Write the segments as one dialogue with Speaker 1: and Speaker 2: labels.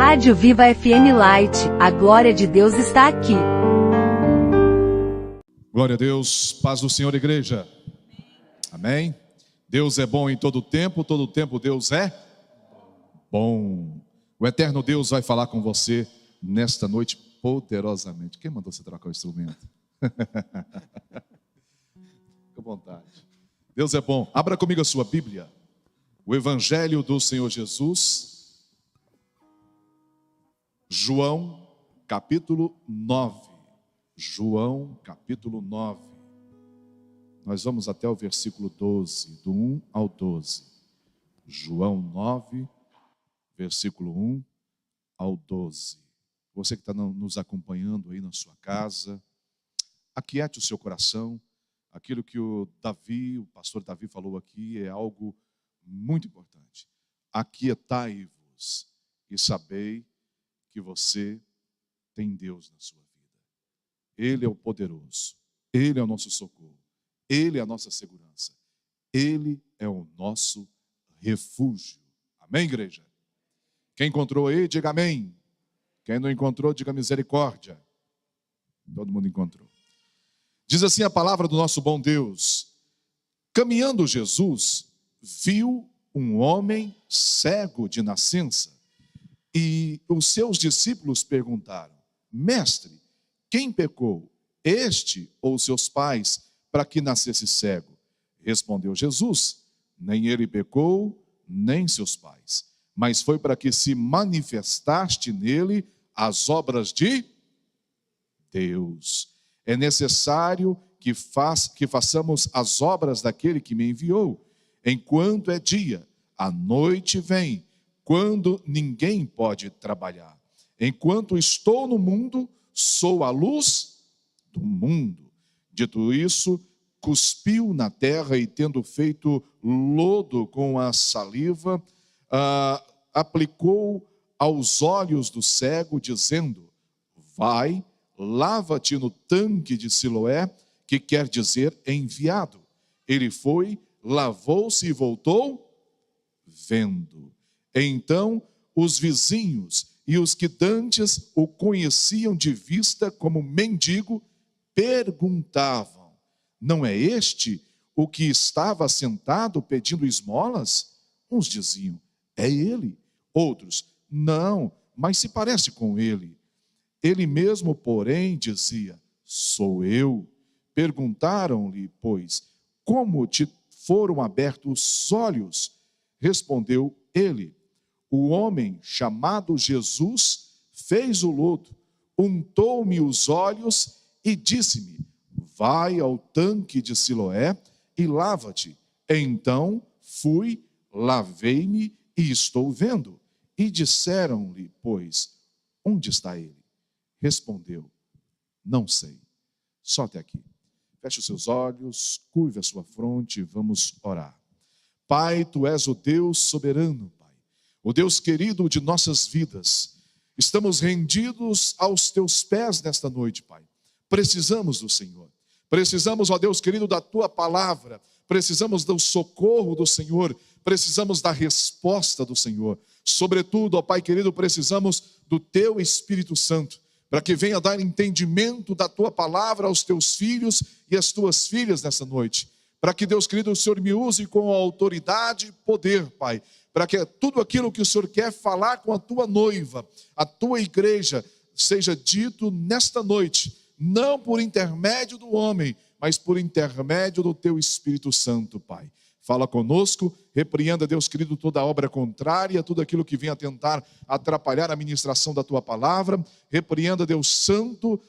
Speaker 1: Rádio Viva FM Light, a glória de Deus está aqui.
Speaker 2: Glória a Deus, paz do Senhor, igreja. Amém? Deus é bom em todo tempo Deus é bom. O eterno Deus vai falar com você nesta noite poderosamente. Quem mandou você trocar o instrumento? Fica à vontade. Deus é bom. Abra comigo a sua Bíblia. O Evangelho do Senhor Jesus. João, capítulo 9. João, capítulo 9. Nós vamos até o versículo 12, do 1 ao 12. João 9, versículo 1 ao 12. Você que está nos acompanhando aí na sua casa, aquiete o seu coração. Aquilo que o pastor Davi falou aqui é algo muito importante. Aquietai-vos e sabei que você tem Deus na sua vida. Ele é o poderoso, Ele é o nosso socorro, Ele é a nossa segurança, Ele é o nosso refúgio. Amém, igreja? Quem encontrou aí, diga amém. Quem não encontrou, diga misericórdia. Todo mundo encontrou. Diz assim a palavra do nosso bom Deus: caminhando Jesus, viu um homem cego de nascença. E os seus discípulos perguntaram: mestre, quem pecou, este ou seus pais, para que nascesse cego? Respondeu Jesus: nem ele pecou, nem seus pais, mas foi para que se manifestaste nele as obras de Deus. É necessário que façamos as obras daquele que me enviou, enquanto é dia. A noite vem, quando ninguém pode trabalhar. Enquanto estou no mundo, sou a luz do mundo. Dito isso, cuspiu na terra e, tendo feito lodo com a saliva, aplicou aos olhos do cego, dizendo: vai, lava-te no tanque de Siloé, que quer dizer enviado. Ele foi, lavou-se e voltou vendo. Então os vizinhos e os que dantes o conheciam de vista como mendigo perguntavam: não é este o que estava sentado pedindo esmolas? Uns diziam: é ele. Outros: não, mas se parece com ele. Ele mesmo, porém, dizia: sou eu. Perguntaram-lhe, pois, como te foram abertos os olhos? Respondeu ele: o homem chamado Jesus fez o lodo, untou-me os olhos e disse-me: vai ao tanque de Siloé e lava-te. Então fui, lavei-me e estou vendo. E disseram-lhe, pois, onde está ele? Respondeu: não sei. Só até aqui. Feche os seus olhos, curve a sua fronte e vamos orar. Pai, Tu és o Deus soberano, Pai, o Deus querido de nossas vidas. Estamos rendidos aos Teus pés nesta noite, Pai. Precisamos do Senhor. Precisamos, ó Deus querido, da Tua palavra. Precisamos do socorro do Senhor. Precisamos da resposta do Senhor. Sobretudo, ó Pai querido, precisamos do Teu Espírito Santo, para que venha dar entendimento da Tua palavra aos Teus filhos e às Tuas filhas nessa noite. Para que, Deus querido, o Senhor me use com autoridade e poder, Pai. Para que tudo aquilo que o Senhor quer falar com a Tua noiva, a Tua igreja, seja dito nesta noite, não por intermédio do homem, mas por intermédio do Teu Espírito Santo, Pai. Fala conosco, repreenda, Deus querido, toda obra contrária, tudo aquilo que venha tentar atrapalhar a ministração da Tua palavra. Repreenda, Deus Santo,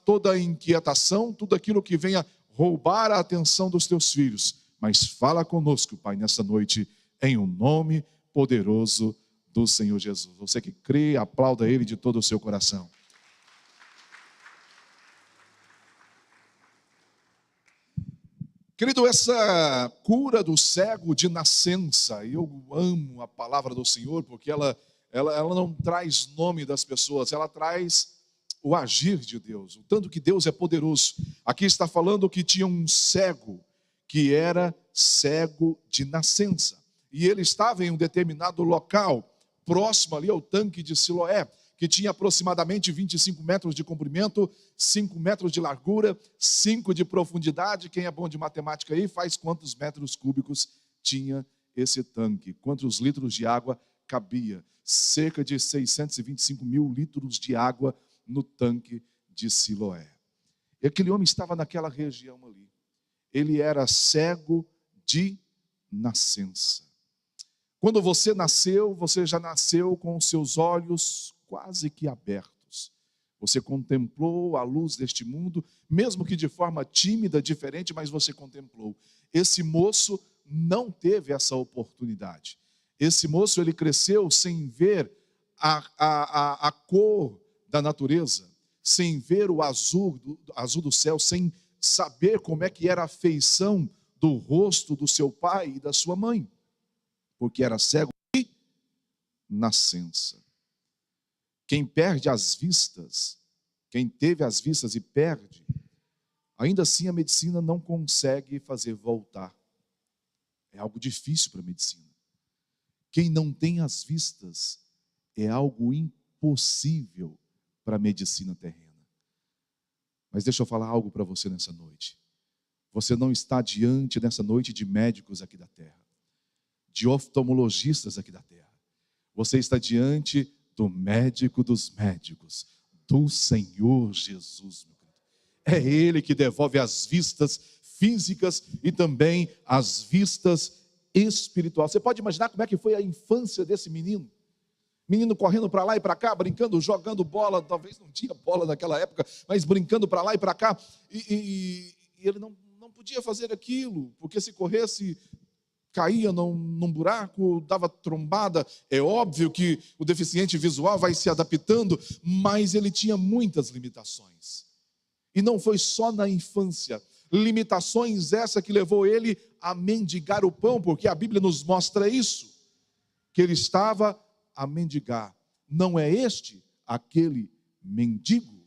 Speaker 2: toda inquietação, tudo aquilo que venha roubar a atenção dos Teus filhos. Mas fala conosco, Pai, nessa noite, em um nome poderoso do Senhor Jesus. Você que crê, aplauda Ele de todo o seu coração. Querido, essa cura do cego de nascença, eu amo a palavra do Senhor, porque ela não traz nome das pessoas, ela traz o agir de Deus, o tanto que Deus é poderoso. Aqui está falando que tinha um cego, que era cego de nascença, e ele estava em um determinado local, próximo ali ao tanque de Siloé, que tinha aproximadamente 25 metros de comprimento, 5 metros de largura, 5 de profundidade. Quem é bom de matemática aí, faz quantos metros cúbicos tinha esse tanque? Quantos litros de água cabia? Cerca de 625 mil litros de água no tanque de Siloé. E aquele homem estava naquela região ali. Ele era cego de nascença. Quando você nasceu, você já nasceu com os seus olhos quase que abertos. Você contemplou a luz deste mundo, mesmo que de forma tímida, diferente, mas você contemplou. Esse moço não teve essa oportunidade. Esse moço, ele cresceu sem ver a cor da natureza, sem ver o azul do céu, sem saber como é que era a feição do rosto do seu pai e da sua mãe, porque era cego de nascença. Quem perde as vistas, quem teve as vistas e perde, ainda assim a medicina não consegue fazer voltar. É algo difícil para a medicina. Quem não tem as vistas é algo impossível para a medicina terrena. Mas deixa eu falar algo para você nessa noite. Você não está diante nessa noite de médicos aqui da terra, de oftalmologistas aqui da terra. Você está diante do médico dos médicos, do Senhor Jesus. É Ele que devolve as vistas físicas e também as vistas espirituais. Você pode imaginar como é que foi a infância desse menino? Menino correndo para lá e para cá, brincando, jogando bola. Talvez não tinha bola naquela época, mas brincando para lá e para cá. E ele não podia fazer aquilo, porque se corresse, caía num buraco, dava trombada. É óbvio que o deficiente visual vai se adaptando, mas ele tinha muitas limitações. E não foi só na infância. Limitações essa que levou ele a mendigar o pão, porque a Bíblia nos mostra isso, que ele estava a mendigar. Não é este aquele mendigo?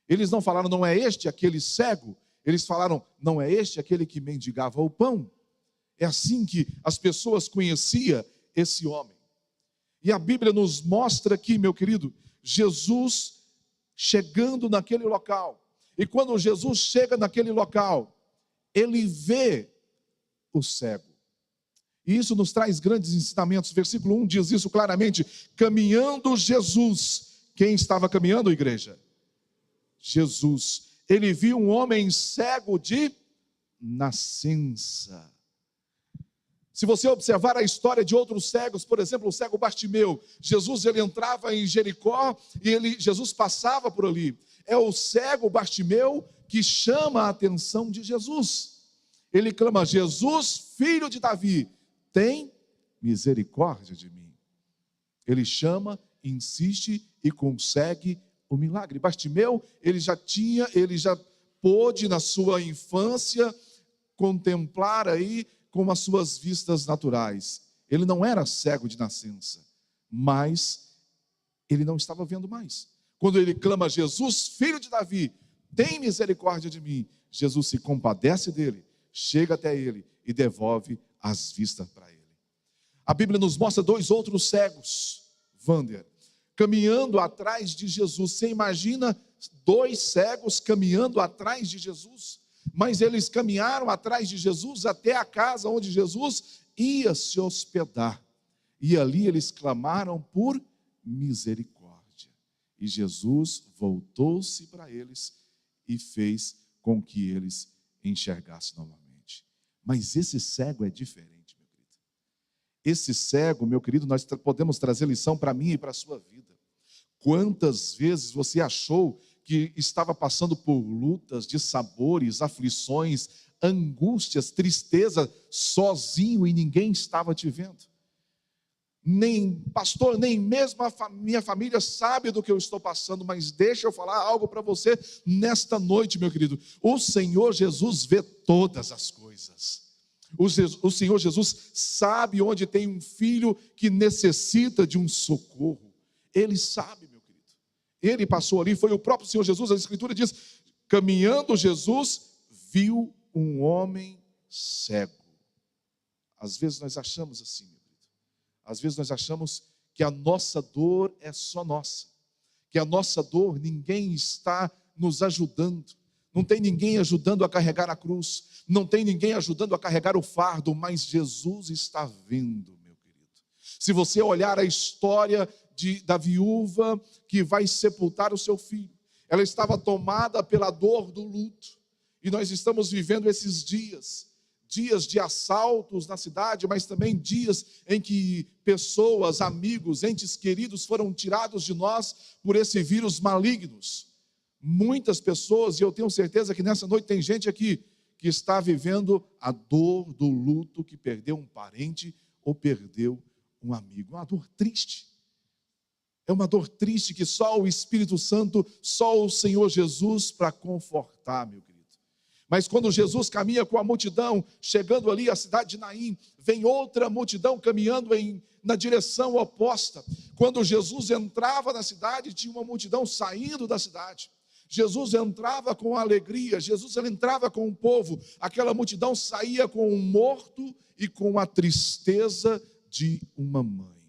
Speaker 2: Eles não falaram, não é este aquele cego? Eles falaram, não é este aquele que mendigava o pão? É assim que as pessoas conheciam esse homem. E a Bíblia nos mostra aqui, meu querido, Jesus chegando naquele local. E quando Jesus chega naquele local, ele vê o cego. E isso nos traz grandes ensinamentos. Versículo 1 diz isso claramente. Caminhando Jesus. Quem estava caminhando, igreja? Jesus. Ele viu um homem cego de nascença. Se você observar a história de outros cegos, por exemplo, o cego Bartimeu, Jesus ele entrava em Jericó e Jesus passava por ali. É o cego Bartimeu que chama a atenção de Jesus. Ele clama, Jesus, filho de Davi, tem misericórdia de mim. Ele chama, insiste e consegue o milagre. Bartimeu, ele já pôde na sua infância contemplar aí com as suas vistas naturais. Ele não era cego de nascença, mas ele não estava vendo mais. Quando ele clama, Jesus, filho de Davi, tem misericórdia de mim, Jesus se compadece dele, chega até ele e devolve as vistas para ele. A Bíblia nos mostra 2 outros cegos, Wander, caminhando atrás de Jesus. Você imagina 2 cegos caminhando atrás de Jesus? Mas eles caminharam atrás de Jesus até a casa onde Jesus ia se hospedar. E ali eles clamaram por misericórdia. E Jesus voltou-se para eles e fez com que eles enxergassem novamente. Mas esse cego é diferente, meu querido. Esse cego, meu querido, nós podemos trazer lição para mim e para a sua vida. Quantas vezes você achou que estava passando por lutas, dissabores, aflições, angústias, tristeza, sozinho e ninguém estava te vendo? Nem pastor, nem mesmo minha família sabe do que eu estou passando, mas deixa eu falar algo para você nesta noite, meu querido. O Senhor Jesus vê todas as coisas. O Senhor Jesus sabe onde tem um filho que necessita de um socorro. Ele sabe, meu querido. Ele passou ali, foi o próprio Senhor Jesus. A Escritura diz, caminhando Jesus, viu um homem cego. Às vezes nós achamos assim, meu querido. Às vezes nós achamos que a nossa dor é só nossa, que a nossa dor ninguém está nos ajudando, não tem ninguém ajudando a carregar a cruz, não tem ninguém ajudando a carregar o fardo, mas Jesus está vendo, meu querido. Se você olhar a história da viúva que vai sepultar o seu filho, ela estava tomada pela dor do luto, e nós estamos vivendo esses dias de assaltos na cidade, mas também dias em que pessoas, amigos, entes queridos foram tirados de nós por esse vírus malignos. Muitas pessoas, e eu tenho certeza que nessa noite tem gente aqui que está vivendo a dor do luto, que perdeu um parente ou perdeu um amigo. Uma dor triste. É uma dor triste que só o Espírito Santo, só o Senhor Jesus para confortar, meu querido. Mas quando Jesus caminha com a multidão, chegando ali à cidade de Naim, vem outra multidão caminhando na direção oposta. Quando Jesus entrava na cidade, tinha uma multidão saindo da cidade. Jesus entrava com alegria, Jesus entrava com o povo. Aquela multidão saía com um morto e com a tristeza de uma mãe.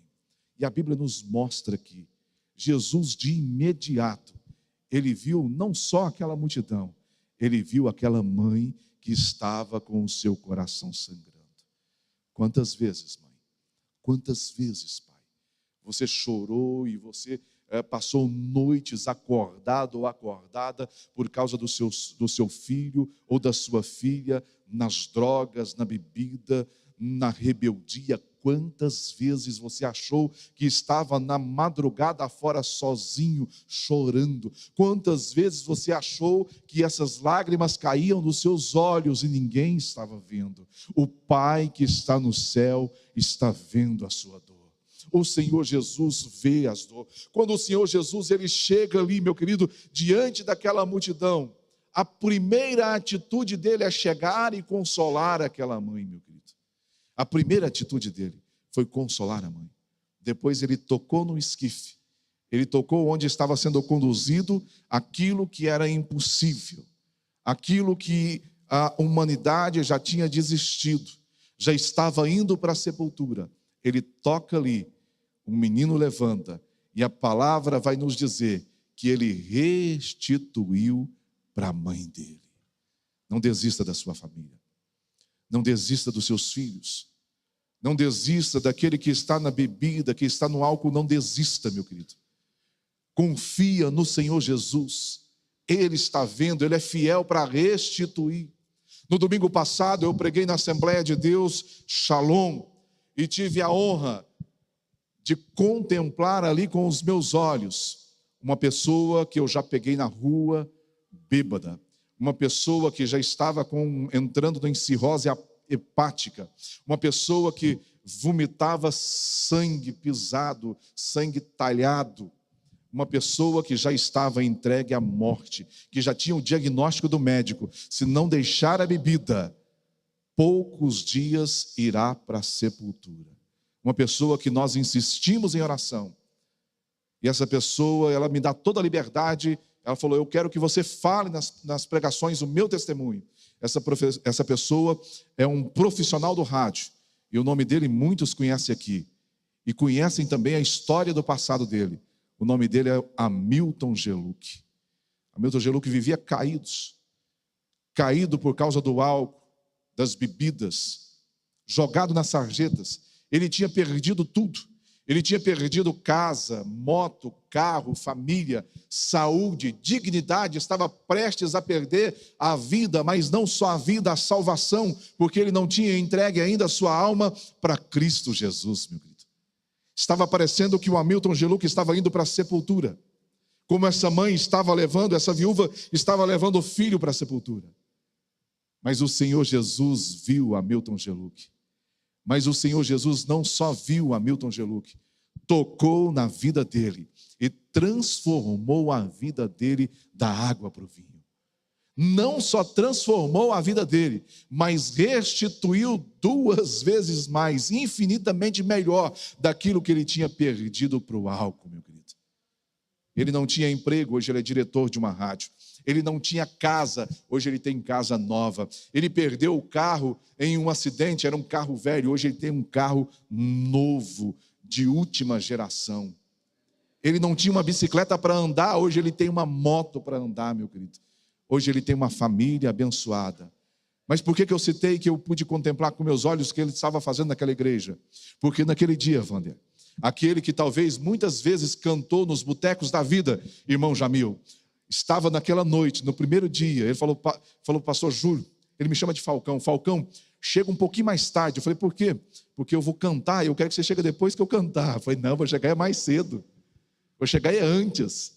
Speaker 2: E a Bíblia nos mostra que Jesus, de imediato, ele viu não só aquela multidão, ele viu aquela mãe que estava com o seu coração sangrando. Quantas vezes, mãe? Quantas vezes, pai? Você chorou e você passou noites acordado ou acordada por causa do seu filho ou da sua filha, nas drogas, na bebida, na rebeldia. Quantas vezes você achou que estava na madrugada fora sozinho, chorando? Quantas vezes você achou que essas lágrimas caíam dos seus olhos e ninguém estava vendo? O Pai que está no céu está vendo a sua dor. O Senhor Jesus vê as dores. Quando o Senhor Jesus ele chega ali, meu querido, diante daquela multidão, a primeira atitude dele é chegar e consolar aquela mãe, meu querido. A primeira atitude dele foi consolar a mãe. Depois ele tocou no esquife. Ele tocou onde estava sendo conduzido aquilo que era impossível. Aquilo que a humanidade já tinha desistido. Já estava indo para a sepultura. Ele toca ali. O menino levanta. E a palavra vai nos dizer que ele restituiu para a mãe dele. Não desista da sua família. Não desista dos seus filhos. Não desista daquele que está na bebida, que está no álcool. Não desista, meu querido. Confia no Senhor Jesus. Ele está vendo, Ele é fiel para restituir. No domingo passado eu preguei na Assembleia de Deus, Shalom, e tive a honra de contemplar ali com os meus olhos uma pessoa que eu já peguei na rua, bêbada. Uma pessoa que já estava entrando em cirrose hepática, uma pessoa que vomitava sangue pisado, sangue talhado, uma pessoa que já estava entregue à morte, que já tinha o diagnóstico do médico: se não deixar a bebida, poucos dias irá para a sepultura. Uma pessoa que nós insistimos em oração, e essa pessoa, ela me dá toda a liberdade. Ela falou: eu quero que você fale nas pregações o meu testemunho. Essa pessoa é um profissional do rádio, e o nome dele muitos conhecem aqui, e conhecem também a história do passado dele. O nome dele é Hamilton Geluck. Hamilton Geluck vivia caído por causa do álcool, das bebidas, jogado nas sarjetas. Ele tinha perdido tudo. Ele tinha perdido casa, moto, carro, família, saúde, dignidade. Estava prestes a perder a vida, mas não só a vida, a salvação, porque ele não tinha entregue ainda a sua alma para Cristo Jesus, meu querido. Estava parecendo que o Hamilton Geluck estava indo para a sepultura, como essa mãe estava levando, essa viúva estava levando o filho para a sepultura. Mas o Senhor Jesus viu Hamilton Geluck. Mas o Senhor Jesus não só viu Hamilton Geluck, tocou na vida dele e transformou a vida dele da água para o vinho. Não só transformou a vida dele, mas restituiu 2 vezes mais, infinitamente melhor daquilo que ele tinha perdido para o álcool, meu querido. Ele não tinha emprego, hoje ele é diretor de uma rádio. Ele não tinha casa, hoje ele tem casa nova. Ele perdeu o carro em um acidente, era um carro velho, hoje ele tem um carro novo, de última geração. Ele não tinha uma bicicleta para andar, hoje ele tem uma moto para andar, meu querido. Hoje ele tem uma família abençoada. Mas por que eu citei que eu pude contemplar com meus olhos o que ele estava fazendo naquela igreja? Porque naquele dia, Wander, aquele que talvez muitas vezes cantou nos botecos da vida, irmão Jamil, estava naquela noite, no primeiro dia, ele falou pastor Júlio, ele me chama de Falcão, Falcão, chega um pouquinho mais tarde. Eu falei, por quê? Porque eu vou cantar, eu quero que você chegue depois que eu cantar. Eu falei, não, vou chegar mais cedo, vou chegar antes.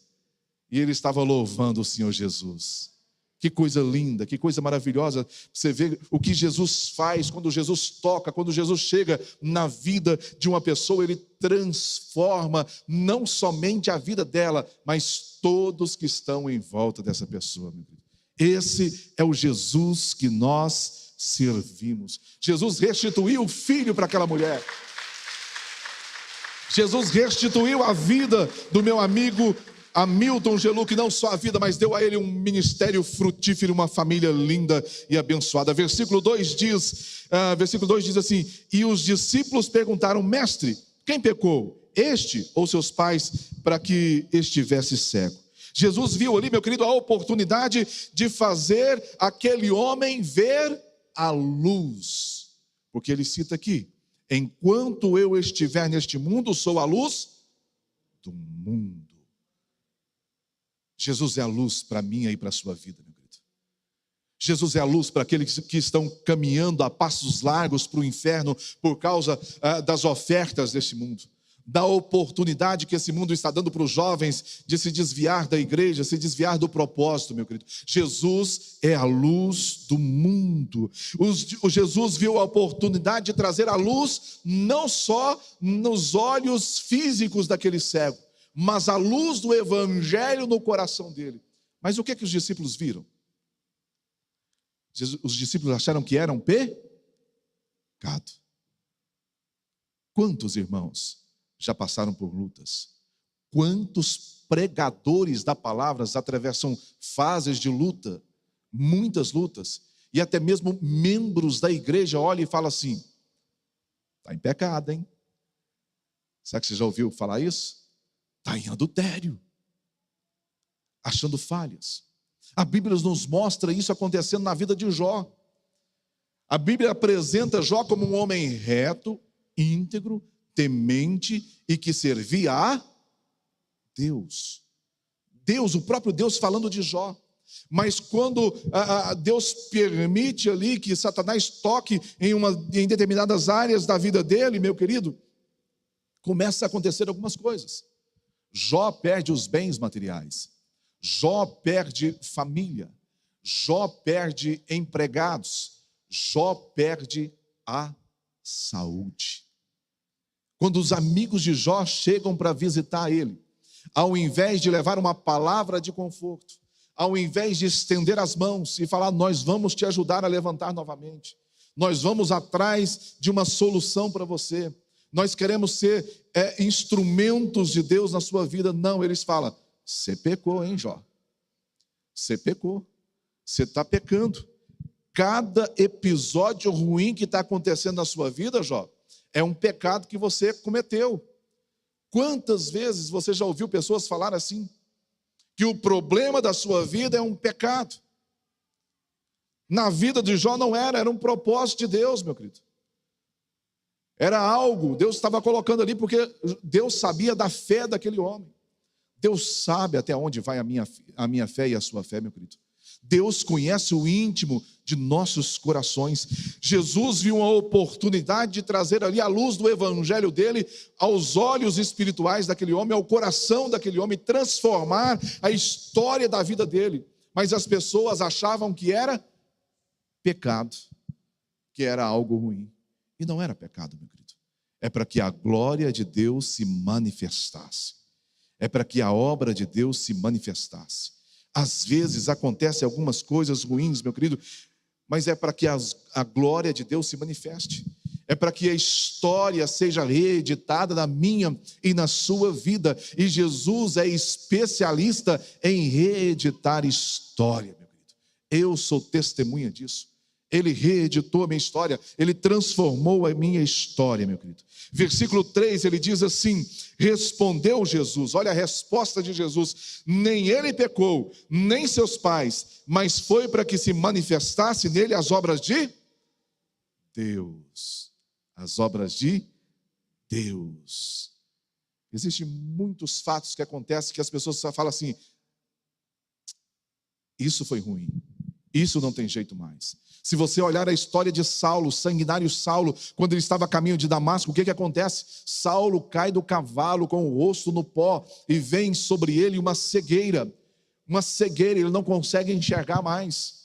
Speaker 2: E ele estava louvando o Senhor Jesus. Que coisa linda, que coisa maravilhosa. Você vê o que Jesus faz quando Jesus toca, quando Jesus chega na vida de uma pessoa, ele transforma não somente a vida dela, mas todos que estão em volta dessa pessoa. Esse é o Jesus que nós servimos. Jesus restituiu o filho para aquela mulher. Jesus restituiu a vida do meu amigo Hamilton Gelu, que não só a vida, mas deu a ele um ministério frutífero, uma família linda e abençoada. Versículo 2 diz assim: e os discípulos perguntaram, mestre, quem pecou, este ou seus pais, para que estivesse cego? Jesus viu ali, meu querido, a oportunidade de fazer aquele homem ver a luz. Porque ele cita aqui, enquanto eu estiver neste mundo, sou a luz do mundo. Jesus é a luz para a minha e para a sua vida, meu querido. Jesus é a luz para aqueles que estão caminhando a passos largos para o inferno por causa das ofertas desse mundo, da oportunidade que esse mundo está dando para os jovens de se desviar da igreja, se desviar do propósito, meu querido. Jesus é a luz do mundo. O Jesus viu a oportunidade de trazer a luz não só nos olhos físicos daquele cego, mas a luz do evangelho no coração dele. Mas o que os discípulos viram? Os discípulos acharam que eram pecado. Quantos irmãos já passaram por lutas? Quantos pregadores da palavra atravessam fases de luta, muitas lutas, e até mesmo membros da igreja olham e falam assim, está em pecado, hein? Será que você já ouviu falar isso? Está em adultério, achando falhas. A Bíblia nos mostra isso acontecendo na vida de Jó. A Bíblia apresenta Jó como um homem reto, íntegro, temente e que servia a Deus. Deus, o próprio Deus falando de Jó. Mas quando Deus permite ali que Satanás toque em determinadas áreas da vida dele, meu querido, começa a acontecer algumas coisas. Jó perde os bens materiais, Jó perde família, Jó perde empregados, Jó perde a saúde. Quando os amigos de Jó chegam para visitar ele, ao invés de levar uma palavra de conforto, ao invés de estender as mãos e falar, nós vamos te ajudar a levantar novamente, nós vamos atrás de uma solução para você, nós queremos ser instrumentos de Deus na sua vida. Não, eles falam, você pecou, hein, Jó? Você pecou, você está pecando. Cada episódio ruim que está acontecendo na sua vida, Jó, é um pecado que você cometeu. Quantas vezes você já ouviu pessoas falar assim? Que o problema da sua vida é um pecado. Na vida de Jó não era um propósito de Deus, meu querido. Era algo, Deus estava colocando ali, porque Deus sabia da fé daquele homem. Deus sabe até onde vai a minha fé e a sua fé, meu querido. Deus conhece o íntimo de nossos corações. Jesus viu uma oportunidade de trazer ali a luz do evangelho dele aos olhos espirituais daquele homem, ao coração daquele homem, transformar a história da vida dele. Mas as pessoas achavam que era pecado, que era algo ruim. E não era pecado, meu querido. É para que a glória de Deus se manifestasse. É para que a obra de Deus se manifestasse. Às vezes acontecem algumas coisas ruins, meu querido, mas é para que a glória de Deus se manifeste. É para que a história seja reeditada na minha e na sua vida. E Jesus é especialista em reeditar história, meu querido. Eu sou testemunha disso. Ele reeditou a minha história, Ele transformou a minha história, meu querido. Versículo 3, ele diz assim: respondeu Jesus, olha a resposta de Jesus: nem ele pecou, nem seus pais, mas foi para que se manifestasse nele as obras de Deus. As obras de Deus. Existem muitos fatos que acontecem que as pessoas só falam assim: isso foi ruim, isso não tem jeito mais. Se você olhar a história de Saulo, sanguinário Saulo, quando ele estava a caminho de Damasco, o que acontece? Saulo cai do cavalo com o rosto no pó e vem sobre ele uma cegueira, ele não consegue enxergar mais.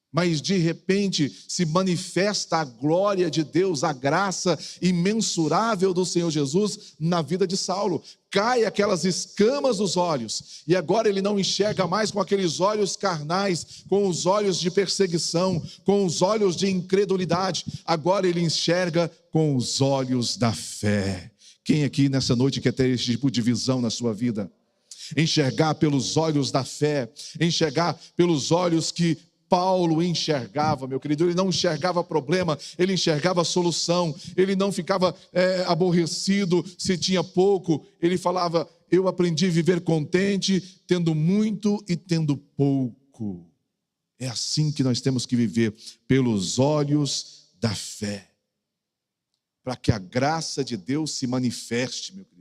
Speaker 2: Mas de repente se manifesta a glória de Deus, a graça imensurável do Senhor Jesus na vida de Saulo. Cai aquelas escamas dos olhos, e agora ele não enxerga mais com aqueles olhos carnais, com os olhos de perseguição, com os olhos de incredulidade. Agora ele enxerga com os olhos da fé. Quem aqui nessa noite quer ter esse tipo de visão na sua vida? Enxergar pelos olhos da fé, enxergar pelos olhos que Paulo enxergava, meu querido. Ele não enxergava problema, ele enxergava solução. Ele não ficava aborrecido se tinha pouco. Ele falava: eu aprendi a viver contente, tendo muito e tendo pouco. É assim que nós temos que viver, pelos olhos da fé, para que a graça de Deus se manifeste, meu querido,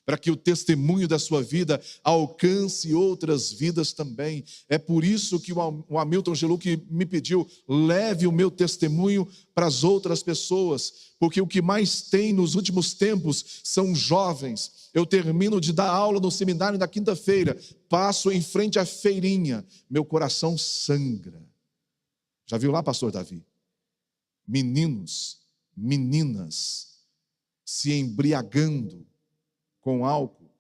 Speaker 2: para que o testemunho da sua vida alcance outras vidas também. É por isso que o Hamilton Geluck me pediu: leve o meu testemunho para as outras pessoas, porque o que mais tem nos últimos tempos são jovens. Eu termino de dar aula no seminário na quinta-feira, passo em frente à feirinha, meu coração sangra. Já viu lá, pastor Davi? Meninos, meninas se embriagando com álcool,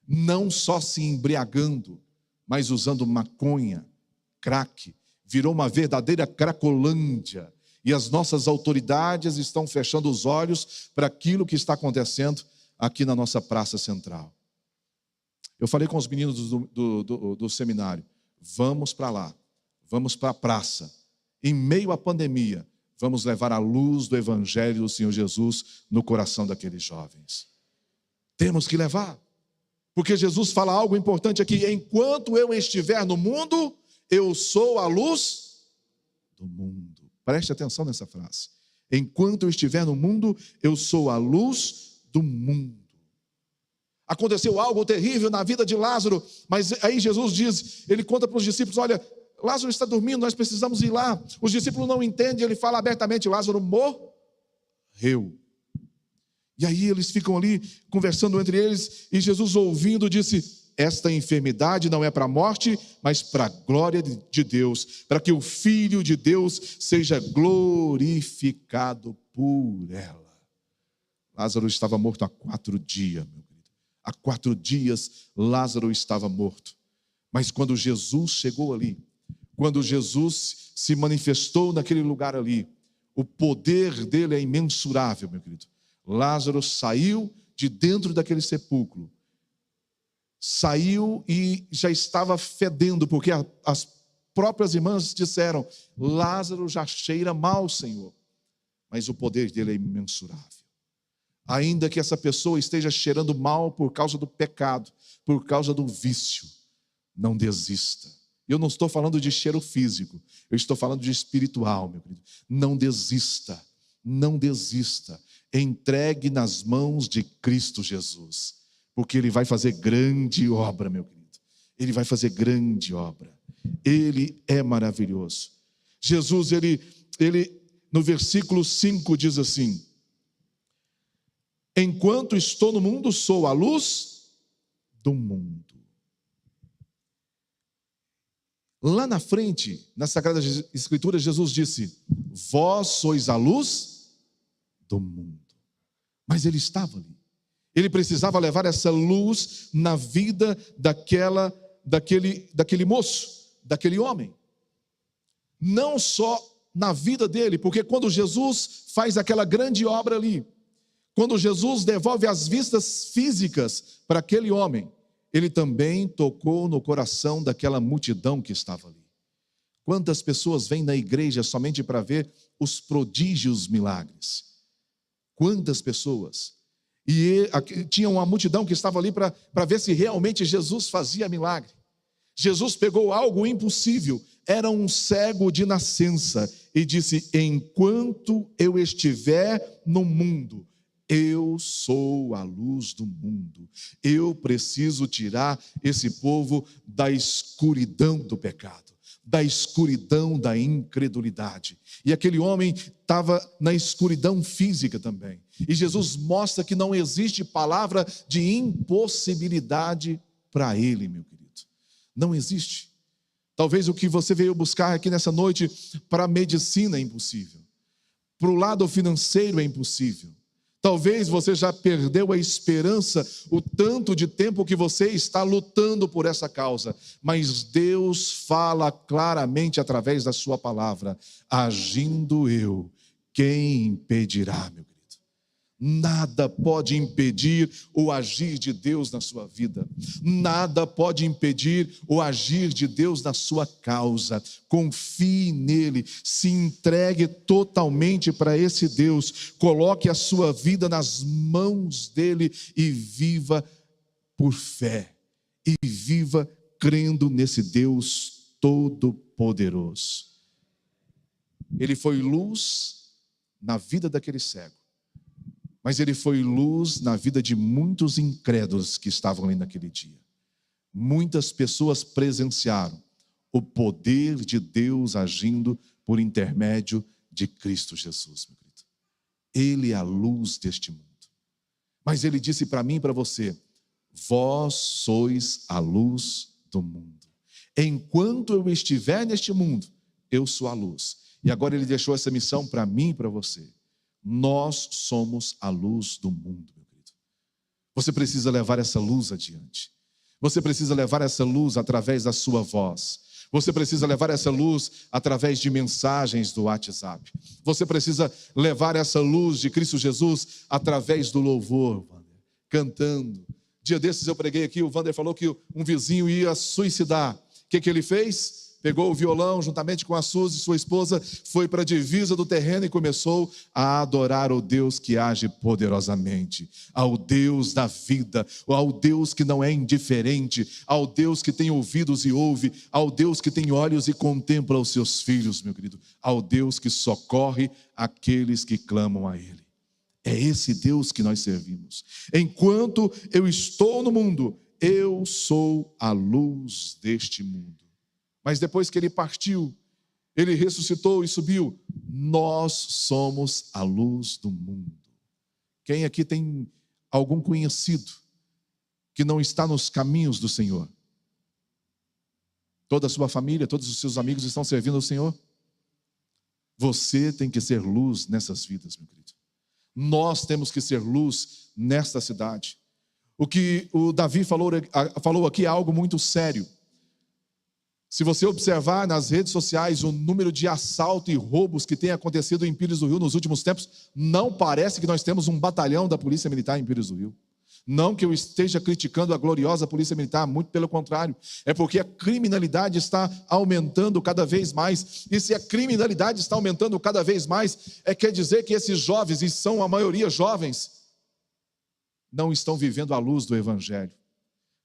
Speaker 2: não só se embriagando, mas usando maconha, crack. Virou uma verdadeira cracolândia, e as nossas autoridades estão fechando os olhos para aquilo que está acontecendo aqui na nossa praça central. Eu falei com os meninos do seminário: vamos para lá, vamos para a praça, em meio à pandemia, vamos levar a luz do evangelho do Senhor Jesus no coração daqueles jovens. Temos que levar, porque Jesus fala algo importante aqui: enquanto eu estiver no mundo, eu sou a luz do mundo. Preste atenção nessa frase: enquanto eu estiver no mundo, eu sou a luz do mundo. Aconteceu algo terrível na vida de Lázaro, mas aí Jesus diz, ele conta para os discípulos: olha, Lázaro está dormindo, nós precisamos ir lá. Os discípulos não entendem, ele fala abertamente: Lázaro morreu. E aí eles ficam ali conversando entre eles, e Jesus, ouvindo, disse: esta enfermidade não é para a morte, mas para a glória de Deus, para que o Filho de Deus seja glorificado por ela. Lázaro estava morto há 4 dias, meu querido. Há 4 dias Lázaro estava morto. Mas quando Jesus chegou ali, quando Jesus se manifestou naquele lugar ali, o poder dele é imensurável, meu querido. Lázaro saiu de dentro daquele sepulcro, saiu e já estava fedendo, porque as próprias irmãs disseram: Lázaro já cheira mal, Senhor. Mas o poder dele é imensurável. Ainda que essa pessoa esteja cheirando mal por causa do pecado, por causa do vício, não desista. Eu não estou falando de cheiro físico, eu estou falando de espiritual, meu querido. Não desista, não desista. Entregue nas mãos de Cristo Jesus, porque Ele vai fazer grande obra, meu querido. Ele vai fazer grande obra. Ele é maravilhoso. Jesus, ele no versículo 5 diz assim: enquanto estou no mundo, sou a luz do mundo. Lá na frente, na Sagrada Escritura, Jesus disse: vós sois a luz do mundo. Mas ele estava ali. Ele precisava levar essa luz na vida daquele moço, daquele homem. Não só na vida dele, porque quando Jesus faz aquela grande obra ali, quando Jesus devolve as vistas físicas para aquele homem, ele também tocou no coração daquela multidão que estava ali. Quantas pessoas vêm na igreja somente para ver os prodígios, milagres? Quantas pessoas? E tinha uma multidão que estava ali para ver se realmente Jesus fazia milagre. Jesus pegou algo impossível, era um cego de nascença, e disse: enquanto eu estiver no mundo, eu sou a luz do mundo. Eu preciso tirar esse povo da escuridão do pecado, da escuridão da incredulidade. E aquele homem estava na escuridão física também. E Jesus mostra que não existe palavra de impossibilidade para ele, meu querido. Não existe. Talvez o que você veio buscar aqui nessa noite para a medicina é impossível. Para o lado financeiro é impossível. Talvez você já perdeu a esperança, o tanto de tempo que você está lutando por essa causa. Mas Deus fala claramente através da sua palavra: agindo eu, quem impedirá, meu querido? Nada pode impedir o agir de Deus na sua vida. Nada pode impedir o agir de Deus na sua causa. Confie nele, se entregue totalmente para esse Deus. Coloque a sua vida nas mãos dele e viva por fé. E viva crendo nesse Deus todo-poderoso. Ele foi luz na vida daquele cego. Mas ele foi luz na vida de muitos incrédulos que estavam ali naquele dia. Muitas pessoas presenciaram o poder de Deus agindo por intermédio de Cristo Jesus, meu querido. Ele é a luz deste mundo. Mas ele disse para mim e para você: vós sois a luz do mundo. Enquanto eu estiver neste mundo, eu sou a luz. E agora ele deixou essa missão para mim e para você. Nós somos a luz do mundo, meu querido. Você precisa levar essa luz adiante. Você precisa levar essa luz através da sua voz. Você precisa levar essa luz através de mensagens do WhatsApp. Você precisa levar essa luz de Cristo Jesus através do louvor, cantando. Dia desses eu preguei aqui, o Wander falou que um vizinho ia suicidar. O que ele fez? Pegou o violão juntamente com a Suzy, sua esposa, foi para a divisa do terreno e começou a adorar o Deus que age poderosamente, ao Deus da vida, ao Deus que não é indiferente, ao Deus que tem ouvidos e ouve, ao Deus que tem olhos e contempla os seus filhos, meu querido, ao Deus que socorre aqueles que clamam a Ele. É esse Deus que nós servimos. Enquanto eu estou no mundo, eu sou a luz deste mundo. Mas depois que ele partiu, ele ressuscitou e subiu. Nós somos a luz do mundo. Quem aqui tem algum conhecido que não está nos caminhos do Senhor? Toda a sua família, todos os seus amigos estão servindo ao Senhor? Você tem que ser luz nessas vidas, meu querido. Nós temos que ser luz nesta cidade. O que o Davi falou aqui é algo muito sério. Se você observar nas redes sociais o número de assalto e roubos que tem acontecido em Pires do Rio nos últimos tempos, não parece que nós temos um batalhão da Polícia Militar em Pires do Rio. Não que eu esteja criticando a gloriosa Polícia Militar, muito pelo contrário. É porque a criminalidade está aumentando cada vez mais. E se a criminalidade está aumentando cada vez mais, quer dizer que esses jovens, e são a maioria jovens, não estão vivendo a luz do Evangelho.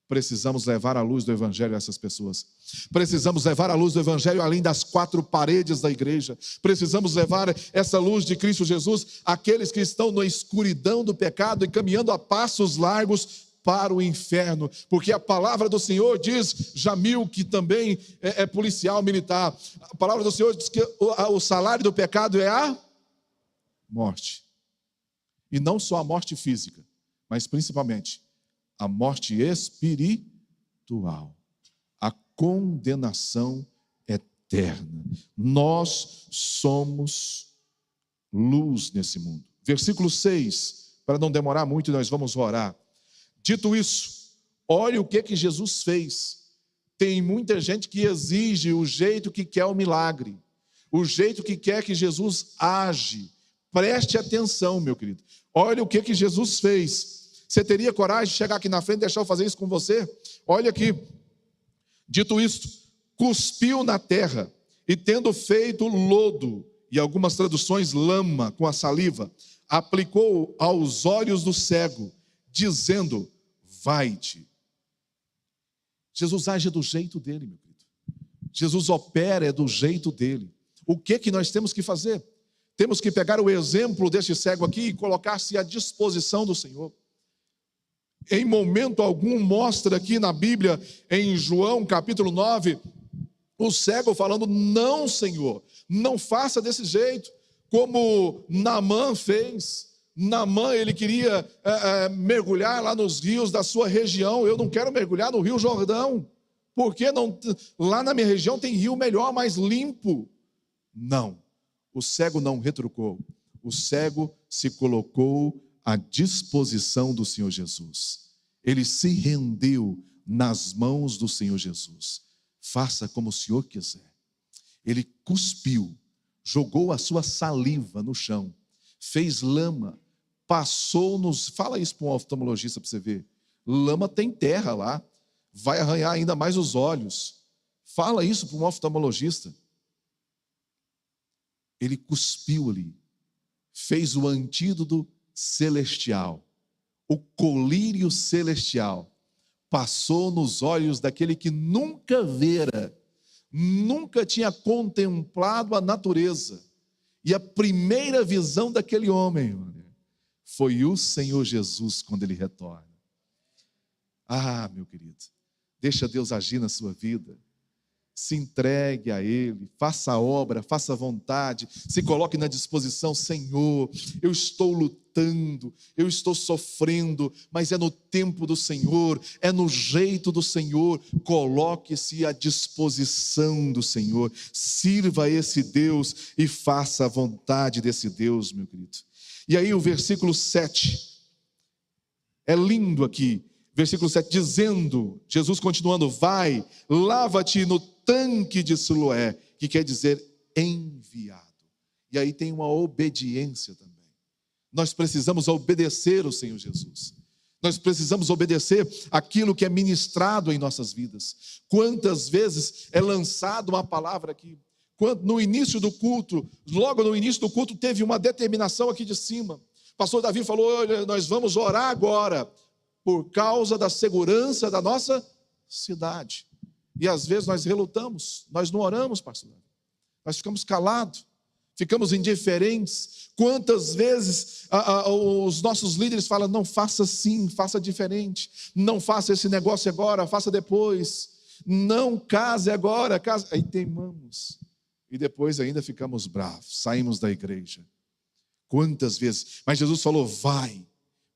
Speaker 2: Precisamos levar a luz do Evangelho a essas pessoas. Precisamos levar a luz do Evangelho além das quatro paredes da igreja. Precisamos levar essa luz de Cristo Jesus àqueles que estão na escuridão do pecado e caminhando a passos largos para o inferno. Porque a palavra do Senhor diz, Jamil, que também é policial militar, a palavra do Senhor diz que o salário do pecado é a morte. E não só a morte física, mas principalmente a morte espiritual, a condenação eterna. Nós somos luz nesse mundo. Versículo 6, para não demorar muito, nós vamos orar. Dito isso, olha o que Jesus fez. Tem muita gente que exige o jeito que quer o milagre, o jeito que quer que Jesus age. Preste atenção, meu querido. Olha o que Jesus fez. Você teria coragem de chegar aqui na frente e deixar eu fazer isso com você? Olha aqui. Dito isto, cuspiu na terra e tendo feito lodo, e algumas traduções lama com a saliva, aplicou aos olhos do cego, dizendo: vai-te. Jesus age do jeito dele, meu querido. Jesus opera do jeito dele. O que nós temos que fazer? Temos que pegar o exemplo deste cego aqui e colocar-se à disposição do Senhor. Em momento algum mostra aqui na Bíblia, em João capítulo 9, o cego falando: não, Senhor, não faça desse jeito, como Naamã fez. Naamã, ele queria mergulhar lá nos rios da sua região. Eu não quero mergulhar no Rio Jordão, porque não, lá na minha região tem rio melhor, mais limpo. Não, o cego não retrucou, o cego se colocou à disposição do Senhor Jesus. Ele se rendeu nas mãos do Senhor Jesus. Faça como o Senhor quiser. Ele cuspiu, jogou a sua saliva no chão, fez lama, passou nos... Fala isso para um oftalmologista para você ver. Lama tem terra lá, vai arranhar ainda mais os olhos. Fala isso para um oftalmologista. Ele cuspiu ali, fez o antídoto celestial, o colírio celestial, passou nos olhos daquele que nunca vera, nunca tinha contemplado a natureza. E a primeira visão daquele homem foi o Senhor Jesus quando ele retorna. Ah, meu querido, deixa Deus agir na sua vida. Se entregue a Ele, faça a obra, faça a vontade, se coloque na disposição. Senhor, eu estou lutando, eu estou sofrendo, mas é no tempo do Senhor, é no jeito do Senhor. Coloque-se à disposição do Senhor, sirva a esse Deus e faça a vontade desse Deus, meu querido. E aí o versículo 7, é lindo aqui, versículo 7, dizendo, Jesus continuando: vai, lava-te no tanque de Siloé, que quer dizer enviado. E aí tem uma obediência também. Nós precisamos obedecer o Senhor Jesus. Nós precisamos obedecer aquilo que é ministrado em nossas vidas. Quantas vezes é lançada uma palavra aqui? No início do culto, logo no início do culto, teve uma determinação aqui de cima. O pastor Davi falou: olha, nós vamos orar agora por causa da segurança da nossa cidade. E às vezes nós relutamos, nós não oramos, pastor. Nós ficamos calados, ficamos indiferentes. Quantas vezes os nossos líderes falam: não faça assim, faça diferente. Não faça esse negócio agora, faça depois. Não case agora, case. Aí teimamos. E depois ainda ficamos bravos, saímos da igreja. Quantas vezes? Mas Jesus falou: vai,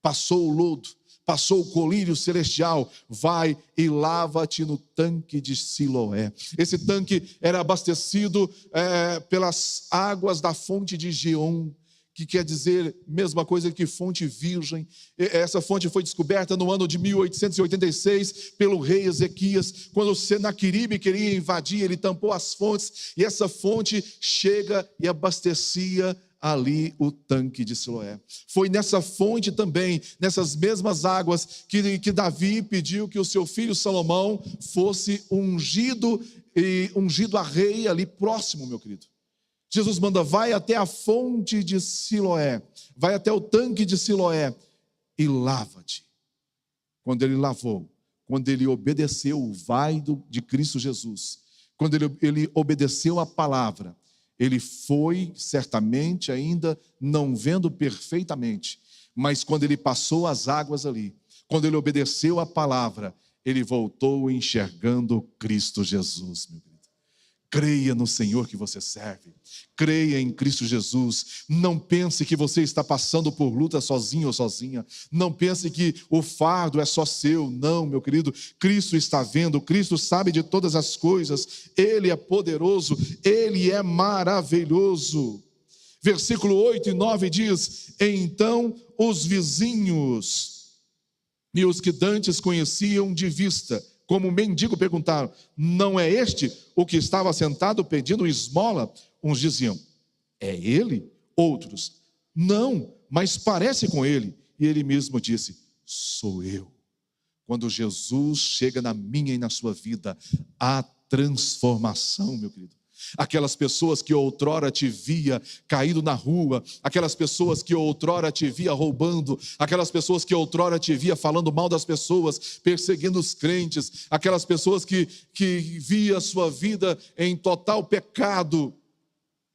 Speaker 2: passou o lodo, passou o colírio celestial, vai e lava-te no tanque de Siloé. Esse tanque era abastecido pelas águas da fonte de Gion, que quer dizer mesma coisa que fonte virgem. Essa fonte foi descoberta no ano de 1886 pelo rei Ezequias, quando o Senaqueribe queria invadir, ele tampou as fontes, e essa fonte chega e abastecia ali o tanque de Siloé. Foi nessa fonte também, nessas mesmas águas, que Davi pediu que o seu filho Salomão fosse ungido a rei ali próximo, meu querido. Jesus manda: vai até a fonte de Siloé, vai até o tanque de Siloé e lava-te. Quando ele lavou, quando ele obedeceu o vai de Cristo Jesus, quando ele obedeceu a palavra, ele foi, certamente, ainda não vendo perfeitamente, mas quando ele passou as águas ali, quando ele obedeceu a palavra, ele voltou enxergando Cristo Jesus, meu querido. Creia no Senhor que você serve, creia em Cristo Jesus. Não pense que você está passando por luta sozinho ou sozinha, não pense que o fardo é só seu. Não, meu querido, Cristo está vendo, Cristo sabe de todas as coisas, Ele é poderoso, Ele é maravilhoso. Versículo 8 e 9 diz: então os vizinhos e os que dantes conheciam de vista, como mendigo, perguntaram: não é este o que estava sentado pedindo esmola? Uns diziam: é ele? Outros: não, mas parece com ele. E ele mesmo disse: sou eu. Quando Jesus chega na minha e na sua vida, há transformação, meu querido. Aquelas pessoas que outrora te via caído na rua, aquelas pessoas que outrora te via roubando, aquelas pessoas que outrora te via falando mal das pessoas, perseguindo os crentes, aquelas pessoas que via a sua vida em total pecado,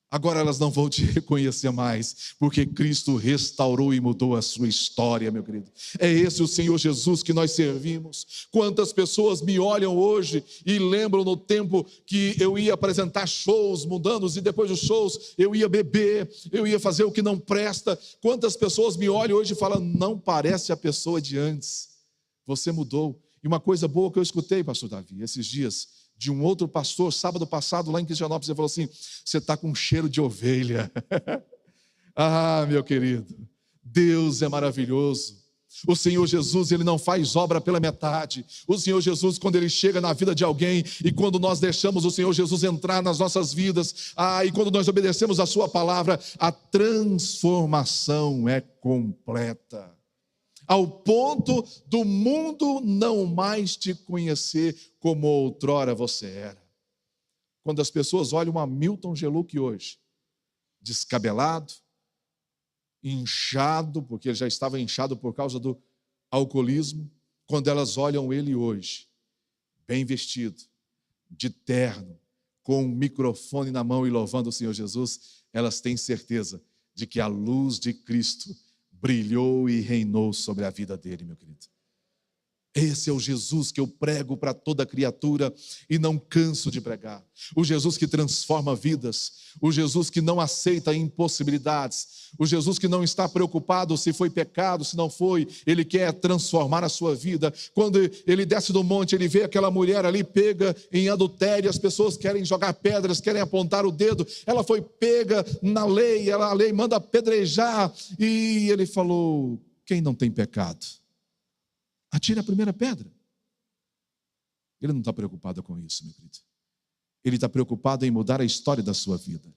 Speaker 2: agora elas não vão te reconhecer mais, porque Cristo restaurou e mudou a sua história, meu querido. É esse o Senhor Jesus que nós servimos. Quantas pessoas me olham hoje e lembram no tempo que eu ia apresentar shows mundanos e depois dos shows eu ia beber, eu ia fazer o que não presta. Quantas pessoas me olham hoje e falam, não parece a pessoa de antes, você mudou. E uma coisa boa que eu escutei, pastor Davi, esses dias, de um outro pastor, sábado passado, lá em Cristianópolis, ele falou assim, você está com cheiro de ovelha. Ah, meu querido, Deus é maravilhoso. O Senhor Jesus, Ele não faz obra pela metade. O Senhor Jesus, quando Ele chega na vida de alguém, e quando nós deixamos o Senhor Jesus entrar nas nossas vidas, e quando nós obedecemos a Sua palavra, a transformação é completa. Ao ponto do mundo não mais te conhecer como outrora você era. Quando as pessoas olham a Milton Geluck hoje, descabelado, inchado, porque ele já estava inchado por causa do alcoolismo, quando elas olham ele hoje, bem vestido, de terno, com um microfone na mão e louvando o Senhor Jesus, elas têm certeza de que a luz de Cristo brilhou e reinou sobre a vida dele, meu querido. Esse é o Jesus que eu prego para toda criatura e não canso de pregar. O Jesus que transforma vidas, o Jesus que não aceita impossibilidades, o Jesus que não está preocupado se foi pecado, se não foi, Ele quer transformar a sua vida. Quando Ele desce do monte, Ele vê aquela mulher ali pega em adultério, as pessoas querem jogar pedras, querem apontar o dedo, ela foi pega na lei, a lei manda apedrejar, e Ele falou, quem não tem pecado? Atire a primeira pedra. Ele não está preocupado com isso, meu querido. Ele está preocupado em mudar a história da sua vida.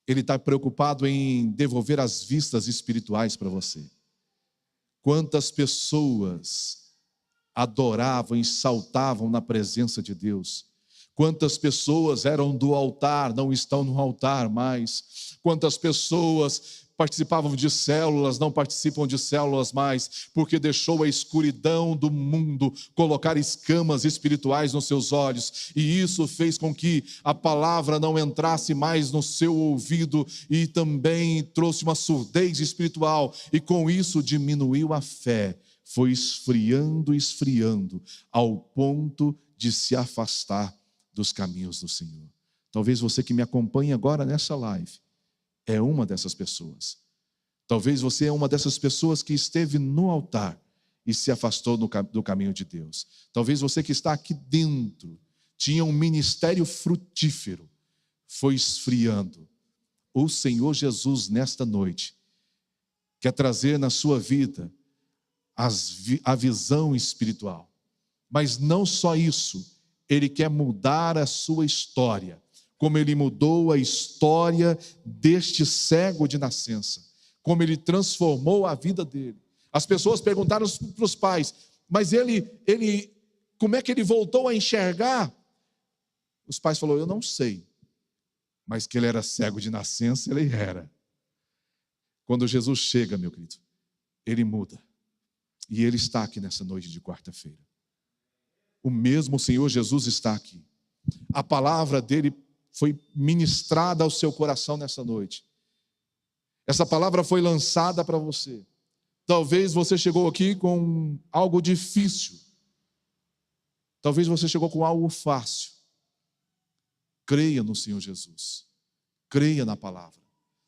Speaker 2: Ele está preocupado em devolver as vistas espirituais para você. Quantas pessoas adoravam e saltavam na presença de Deus. Quantas pessoas eram do altar, não estão no altar mais. Quantas pessoas participavam de células, não participam de células mais, porque deixou a escuridão do mundo colocar escamas espirituais nos seus olhos, e isso fez com que a palavra não entrasse mais no seu ouvido, e também trouxe uma surdez espiritual, e com isso diminuiu a fé, foi esfriando, ao ponto de se afastar dos caminhos do Senhor. Talvez você que me acompanha agora nessa live, é uma dessas pessoas. Talvez você é uma dessas pessoas que esteve no altar e se afastou do caminho de Deus. Talvez você que está aqui dentro, tinha um ministério frutífero, foi esfriando. O Senhor Jesus, nesta noite, quer trazer na sua vida a visão espiritual. Mas não só isso, Ele quer mudar a sua história, como Ele mudou a história deste cego de nascença, como Ele transformou a vida dele. As pessoas perguntaram para os pais, mas ele, como é que ele voltou a enxergar? Os pais falaram, eu não sei, mas que ele era cego de nascença, ele era. Quando Jesus chega, meu querido, Ele muda. E Ele está aqui nessa noite de quarta-feira. O mesmo Senhor Jesus está aqui. A palavra dele foi ministrada ao seu coração nessa noite. Essa palavra foi lançada para você. Talvez você chegou aqui com algo difícil. Talvez você chegou com algo fácil. Creia no Senhor Jesus. Creia na palavra.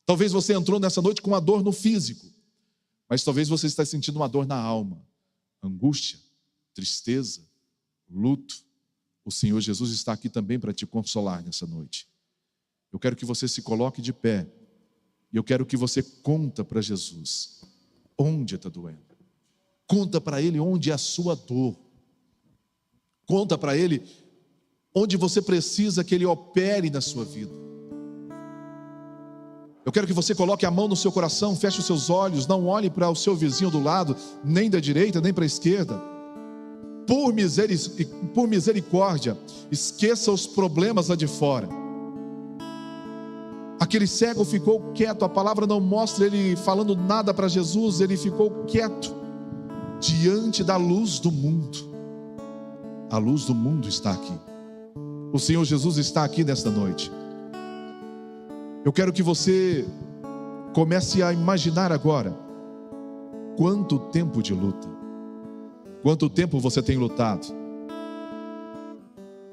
Speaker 2: Talvez você entrou nessa noite com uma dor no físico, mas talvez você esteja sentindo uma dor na alma. Angústia, tristeza, luto. O Senhor Jesus está aqui também para te consolar nessa noite. Eu quero que você se coloque de pé. E eu quero que você conta para Jesus onde está doendo. Conta para Ele onde é a sua dor. Conta para Ele onde você precisa que Ele opere na sua vida. Eu quero que você coloque a mão no seu coração, feche os seus olhos, não olhe para o seu vizinho do lado, nem da direita, nem para a esquerda. Por misericórdia, esqueça os problemas lá de fora. Aquele cego ficou quieto, a palavra não mostra ele falando nada para Jesus, ele ficou quieto diante da luz do mundo. A luz do mundo está aqui. O Senhor Jesus está aqui nesta noite. Eu quero que você comece a imaginar agora quanto tempo de luta, quanto tempo você tem lutado.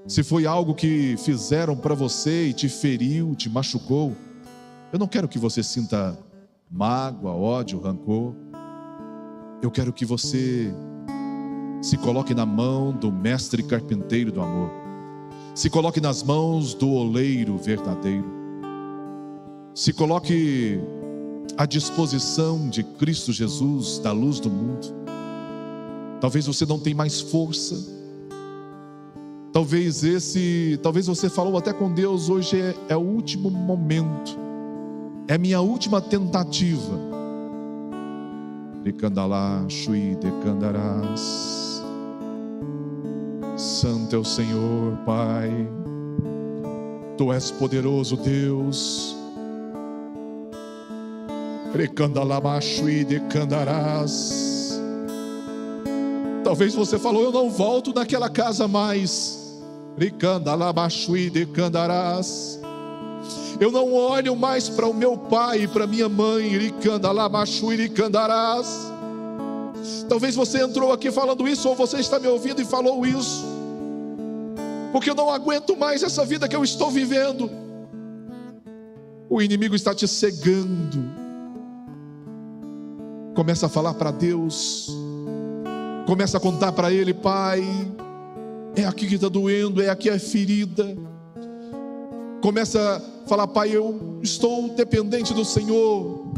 Speaker 2: Se foi algo que fizeram para você e te feriu, te machucou, eu não quero que você sinta mágoa, ódio, rancor. Eu quero que você se coloque na mão do mestre carpinteiro do amor. Se coloque nas mãos do oleiro verdadeiro. Se coloque à disposição de Cristo Jesus, da luz do mundo. Talvez você não tenha mais força. Talvez você falou até com Deus, hoje é o último momento. É minha última tentativa. Decandalá, Shui, decandarás. Santo é o Senhor, Pai. Tu és poderoso, Deus. Recandalá, Shui, decandarás. Talvez você falou, eu não volto naquela casa mais. Eu não olho mais para o meu pai e para minha mãe. Talvez você entrou aqui falando isso, ou você está me ouvindo e falou isso, porque eu não aguento mais essa vida que eu estou vivendo. O inimigo está te cegando. Começa a falar para Deus, começa a contar para Ele, Pai, é aqui que está doendo, é aqui a ferida. Começa a falar, Pai, eu estou dependente do Senhor.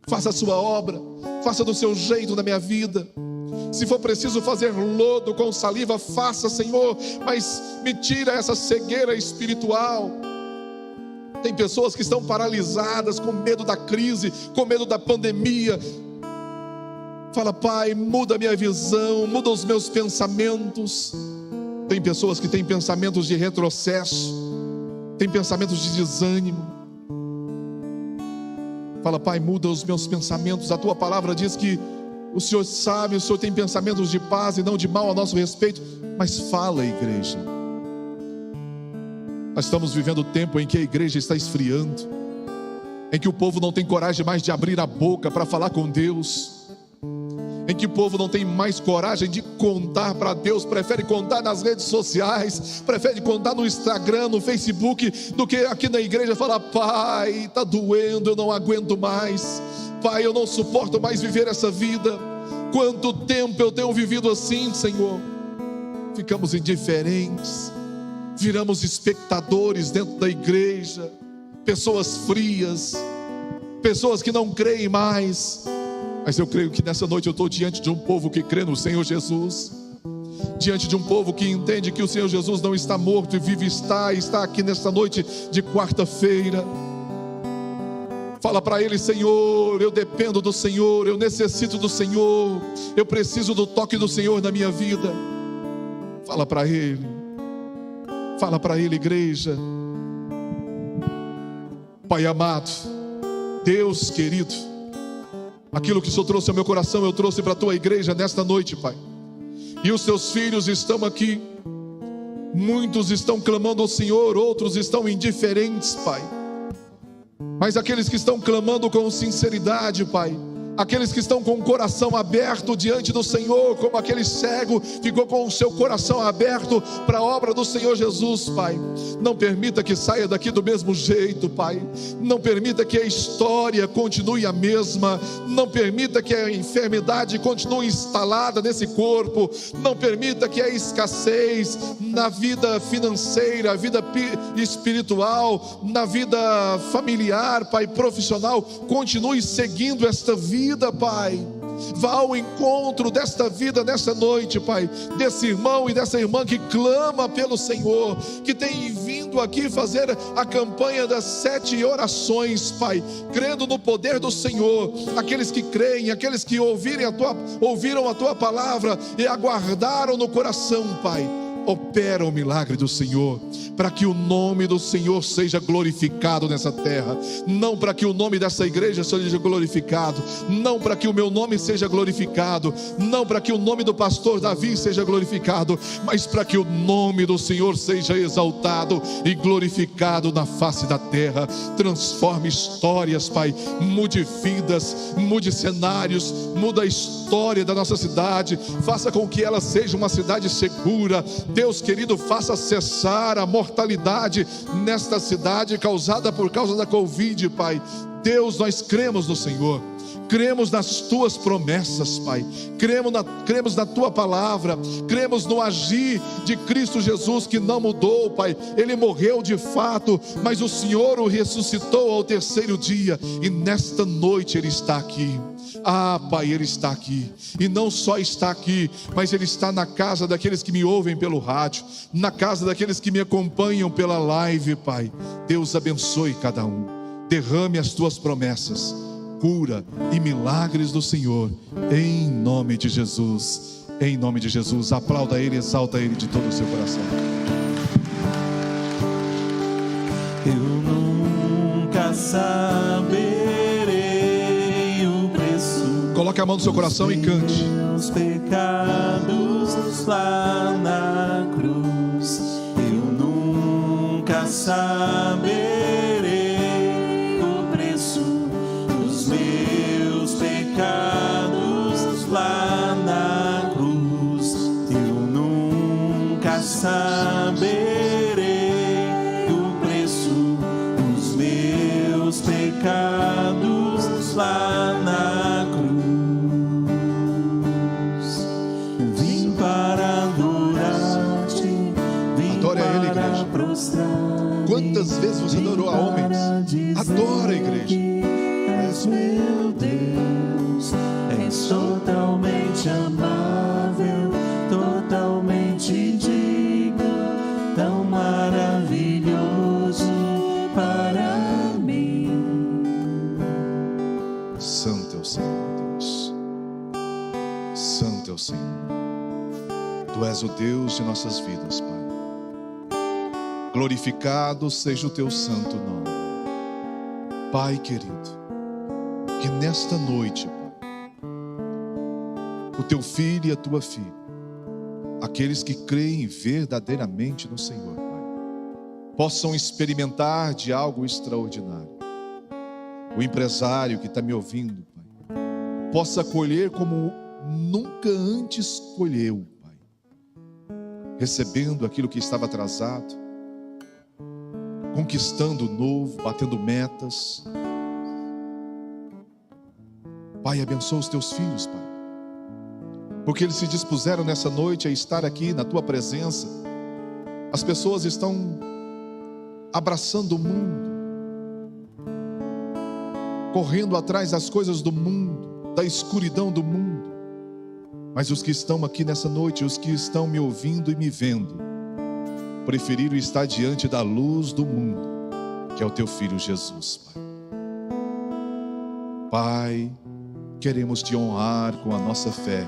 Speaker 2: Faça a sua obra, faça do seu jeito na minha vida. Se for preciso fazer lodo com saliva, faça, Senhor, mas me tira essa cegueira espiritual. Tem pessoas que estão paralisadas, com medo da crise, com medo da pandemia. Fala, Pai, muda a minha visão, muda os meus pensamentos. Tem pessoas que têm pensamentos de retrocesso, tem pensamentos de desânimo. Fala, Pai, muda os meus pensamentos. A Tua palavra diz que o Senhor sabe, o Senhor tem pensamentos de paz e não de mal a nosso respeito. Mas fala, igreja. Nós estamos vivendo o tempo em que a igreja está esfriando, em que o povo não tem coragem mais de abrir a boca para falar com Deus, em que o povo não tem mais coragem de contar para Deus, prefere contar nas redes sociais, prefere contar no Instagram, no Facebook, do que aqui na igreja falar, Pai, está doendo, eu não aguento mais, Pai, eu não suporto mais viver essa vida. Quanto tempo eu tenho vivido assim, Senhor? Ficamos indiferentes, viramos espectadores dentro da igreja, pessoas frias, pessoas que não creem mais. Mas eu creio que nessa noite eu estou diante de um povo que crê no Senhor Jesus, diante de um povo que entende que o Senhor Jesus não está morto e vive está aqui nesta noite de quarta-feira. Fala para Ele, Senhor, eu dependo do Senhor, eu necessito do Senhor, eu preciso do toque do Senhor na minha vida. Fala para Ele, igreja. Pai amado, Deus querido, aquilo que o Senhor trouxe ao meu coração, eu trouxe para a Tua igreja nesta noite, Pai. E os Teus filhos estão aqui. Muitos estão clamando ao Senhor, outros estão indiferentes, Pai. Mas aqueles que estão clamando com sinceridade, Pai, aqueles que estão com o coração aberto diante do Senhor, como aquele cego ficou com o seu coração aberto para a obra do Senhor Jesus, Pai. Não permita que saia daqui do mesmo jeito, Pai. Não permita que a história continue a mesma. Não permita que a enfermidade continue instalada nesse corpo. Não permita que a escassez na vida financeira, vida espiritual, na vida familiar, Pai, profissional, continue seguindo esta vida, Pai. Vá ao encontro desta vida nessa noite, Pai, desse irmão e dessa irmã que clama pelo Senhor, que tem vindo aqui fazer a campanha das 7 orações, Pai, crendo no poder do Senhor. Aqueles que creem, aqueles que ouviram a Tua palavra e aguardaram no coração, Pai, Opera o milagre do Senhor, para que o nome do Senhor seja glorificado nessa terra. Não para que o nome dessa igreja seja glorificado, não para que o meu nome seja glorificado, não para que o nome do pastor Davi seja glorificado, mas para que o nome do Senhor seja exaltado e glorificado na face da terra. Transforme histórias, Pai, mude vidas, mude cenários, muda a história da nossa cidade, faça com que ela seja uma cidade segura. Deus querido, faça cessar a mortalidade nesta cidade causada por causa da Covid, Pai. Deus, nós cremos no Senhor, cremos nas tuas promessas, Pai, cremos na tua palavra, cremos no agir de Cristo Jesus, que não mudou, Pai. Ele morreu de fato, mas o Senhor o ressuscitou ao terceiro dia, e nesta noite Ele está aqui. Ah, Pai, Ele está aqui, e não só está aqui, mas Ele está na casa daqueles que me ouvem pelo rádio, na casa daqueles que me acompanham pela live, Pai. Deus abençoe cada um, derrame as tuas promessas, cura e milagres do Senhor, em nome de Jesus, em nome de Jesus. Aplauda Ele, exalta Ele de todo o seu coração.
Speaker 3: Eu nunca saberei o preço.
Speaker 2: Coloque a mão no seu coração e cante.
Speaker 3: Os pecados lá na cruz, eu nunca saberei o preço dos meus pecados lá na cruz. Eu nunca saberei o preço dos meus pecados lá na cruz. Vim para adorar-te, vim
Speaker 2: Adore a Ele,
Speaker 3: para
Speaker 2: igreja.
Speaker 3: prostrar-me.
Speaker 2: Quantas vezes você adorou a homens? Adora, igreja.
Speaker 3: És meu Deus, és totalmente amável, totalmente digno, tão maravilhoso para mim.
Speaker 2: Santo é o Senhor, Deus. Santo é o Senhor. Tu és o Deus de nossas vidas, Pai. Glorificado seja o teu santo nome. Pai querido, que nesta noite, Pai, o teu filho e a tua filha, aqueles que creem verdadeiramente no Senhor, Pai, possam experimentar de algo extraordinário. O empresário que está me ouvindo, Pai, possa colher como nunca antes colheu, Pai, recebendo aquilo que estava atrasado, conquistando o novo, batendo metas. Pai, abençoa os teus filhos, Pai, porque eles se dispuseram nessa noite a estar aqui na tua presença. As pessoas estão abraçando o mundo, correndo atrás das coisas do mundo, da escuridão do mundo, mas os que estão aqui nessa noite, os que estão me ouvindo e me vendo, preferiram estar diante da luz do mundo, que é o teu Filho Jesus, Pai. Pai, queremos te honrar com a nossa fé,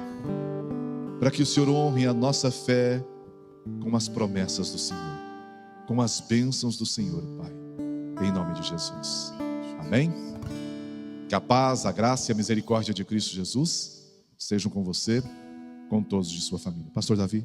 Speaker 2: para que o Senhor honre a nossa fé com as promessas do Senhor, com as bênçãos do Senhor, Pai, em nome de Jesus. Amém? Que a paz, a graça e a misericórdia de Cristo Jesus sejam com você, com todos de sua família. Pastor Davi.